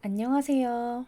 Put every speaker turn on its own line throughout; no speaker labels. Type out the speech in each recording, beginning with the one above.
안녕하세요.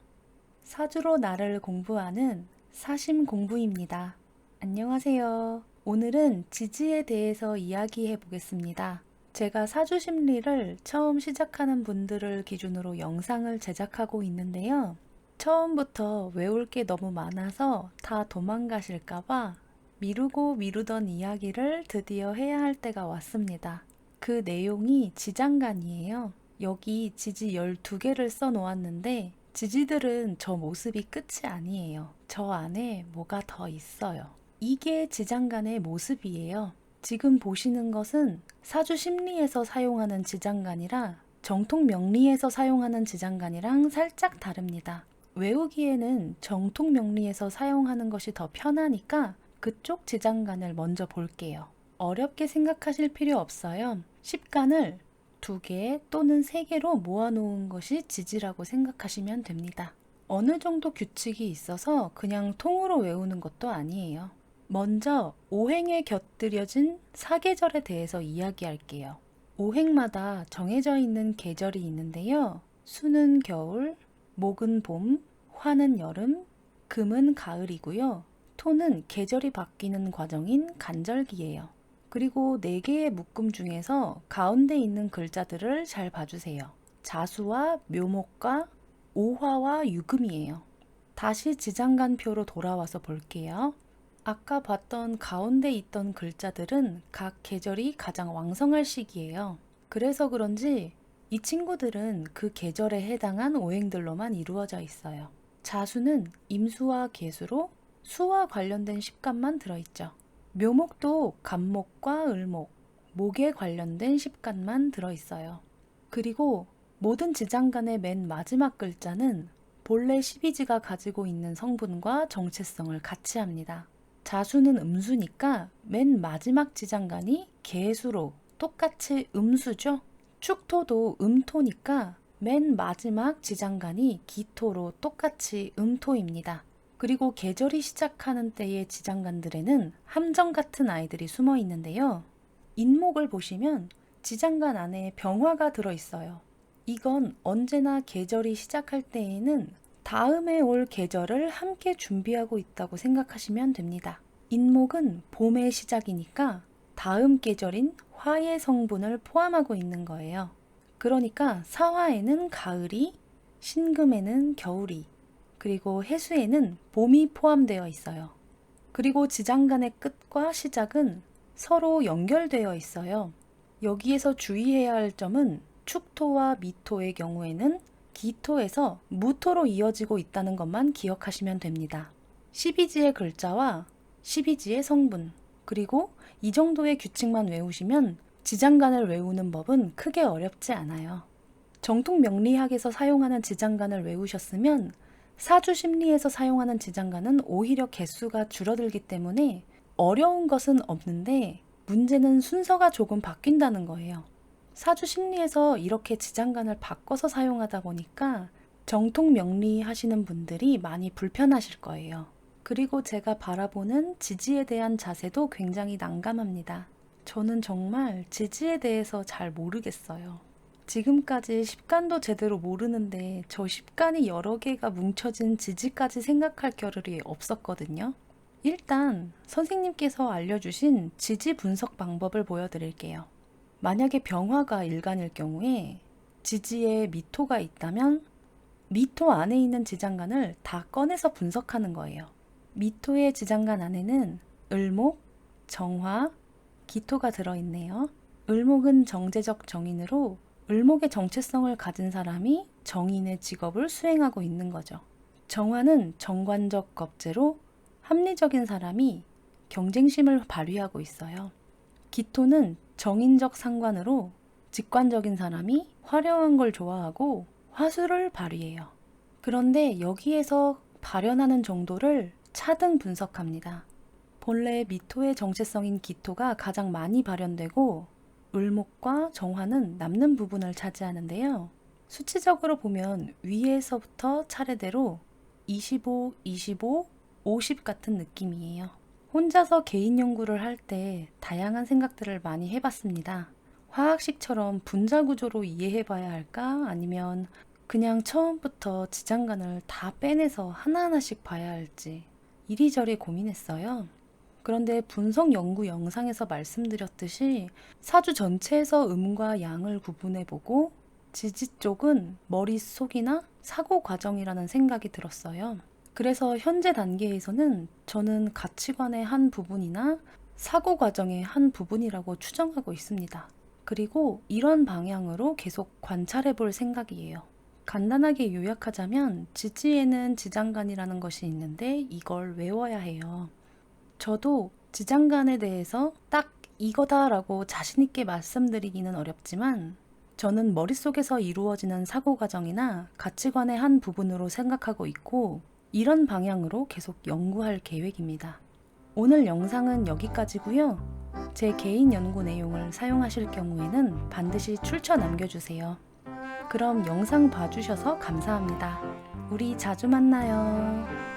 사주로 나를 공부하는 사심 공부입니다. 안녕하세요. 오늘은 지지에 대해서 이야기해 보겠습니다. 제가 사주 심리를 처음 시작하는 분들을 기준으로 영상을 제작하고 있는데요. 처음부터 외울 게 너무 많아서 다 도망가실까봐 미루고 미루던 이야기를 드디어 해야 할 때가 왔습니다. 그 내용이 지장간이에요. 여기 지지 12개를 써 놓았는데 지지들은 저 모습이 끝이 아니에요. 저 안에 뭐가 더 있어요. 이게 지장간의 모습이에요. 지금 보시는 것은 사주 심리에서 사용하는 지장간이라 정통 명리에서 사용하는 지장간이랑 살짝 다릅니다. 외우기에는 정통 명리에서 사용하는 것이 더 편하니까 그쪽 지장간을 먼저 볼게요. 어렵게 생각하실 필요 없어요. 십간을 2개 또는 3개로 모아놓은 것이 지지라고 생각하시면 됩니다. 어느 정도 규칙이 있어서 그냥 통으로 외우는 것도 아니에요. 먼저 오행에 곁들여진 사계절에 대해서 이야기할게요. 오행마다 정해져 있는 계절이 있는데요. 수는 겨울, 목은 봄, 화는 여름, 금은 가을이고요. 토는 계절이 바뀌는 과정인 간절기예요. 그리고 4개의 묶음 중에서 가운데 있는 글자들을 잘 봐주세요. 자수와 묘목과 오화와 유금이에요. 다시 지장간표로 돌아와서 볼게요. 아까 봤던 가운데 있던 글자들은 각 계절이 가장 왕성할 시기예요. 그래서 그런지 이 친구들은 그 계절에 해당한 오행들로만 이루어져 있어요. 자수는 임수와 계수로 수와 관련된 십간만 들어있죠. 묘목도 간목과 을목, 목에 관련된 십간만 들어있어요. 그리고 모든 지장간의 맨 마지막 글자는 본래 12지가 가지고 있는 성분과 정체성을 같이 합니다. 자수는 음수니까 맨 마지막 지장간이 계수로 똑같이 음수죠. 축토도 음토니까 맨 마지막 지장간이 기토로 똑같이 음토입니다. 그리고 계절이 시작하는 때의 지장간들에는 함정 같은 아이들이 숨어 있는데요. 인목을 보시면 지장간 안에 병화가 들어있어요. 이건 언제나 계절이 시작할 때에는 다음에 올 계절을 함께 준비하고 있다고 생각하시면 됩니다. 인목은 봄의 시작이니까 다음 계절인 화의 성분을 포함하고 있는 거예요. 그러니까 사화에는 가을이, 신금에는 겨울이, 그리고 해수에는 봄이 포함되어 있어요. 그리고 지장간의 끝과 시작은 서로 연결되어 있어요. 여기에서 주의해야 할 점은 축토와 미토의 경우에는 기토에서 무토로 이어지고 있다는 것만 기억하시면 됩니다. 12지의 글자와 12지의 성분, 그리고 이 정도의 규칙만 외우시면 지장간을 외우는 법은 크게 어렵지 않아요. 정통 명리학에서 사용하는 지장간을 외우셨으면 사주 심리에서 사용하는 지장간은 오히려 개수가 줄어들기 때문에 어려운 것은 없는데 문제는 순서가 조금 바뀐다는 거예요. 사주 심리에서 이렇게 지장간을 바꿔서 사용하다 보니까 정통 명리 하시는 분들이 많이 불편하실 거예요. 그리고 제가 바라보는 지지에 대한 자세도 굉장히 난감합니다. 저는 정말 지지에 대해서 잘 모르겠어요. 지금까지 십간도 제대로 모르는데 저 십간이 여러 개가 뭉쳐진 지지까지 생각할 겨를이 없었거든요. 일단 선생님께서 알려주신 지지 분석 방법을 보여드릴게요. 만약에 병화가 일간일 경우에 지지에 미토가 있다면 미토 안에 있는 지장간을 다 꺼내서 분석하는 거예요. 미토의 지장간 안에는 을목, 정화, 기토가 들어있네요. 을목은 정제적 정인으로 을목의 정체성을 가진 사람이 정인의 직업을 수행하고 있는 거죠. 정화는 정관적 겁재로 합리적인 사람이 경쟁심을 발휘하고 있어요. 기토는 정인적 상관으로 직관적인 사람이 화려한 걸 좋아하고 화술을 발휘해요. 그런데 여기에서 발현하는 정도를 차등 분석합니다. 본래 미토의 정체성인 기토가 가장 많이 발현되고 을목과 정화는 남는 부분을 차지하는데요. 수치적으로 보면 위에서부터 차례대로 25, 25, 50 같은 느낌이에요. 혼자서 개인 연구를 할 때 다양한 생각들을 많이 해봤습니다. 화학식처럼 분자 구조로 이해해봐야 할까? 아니면 그냥 처음부터 지장간을 다 빼내서 하나하나씩 봐야 할지 이리저리 고민했어요. 그런데 분석 연구 영상에서 말씀드렸듯이 사주 전체에서 음과 양을 구분해보고 지지 쪽은 머릿속이나 사고 과정이라는 생각이 들었어요. 그래서 현재 단계에서는 저는 가치관의 한 부분이나 사고 과정의 한 부분이라고 추정하고 있습니다. 그리고 이런 방향으로 계속 관찰해 볼 생각이에요. 간단하게 요약하자면 지지에는 지장간이라는 것이 있는데 이걸 외워야 해요. 저도 지장간에 대해서 딱 이거다라고 자신있게 말씀드리기는 어렵지만 저는 머릿속에서 이루어지는 사고 과정이나 가치관의 한 부분으로 생각하고 있고 이런 방향으로 계속 연구할 계획입니다. 오늘 영상은 여기까지고요. 제 개인 연구 내용을 사용하실 경우에는 반드시 출처 남겨주세요. 그럼 영상 봐주셔서 감사합니다. 우리 자주 만나요.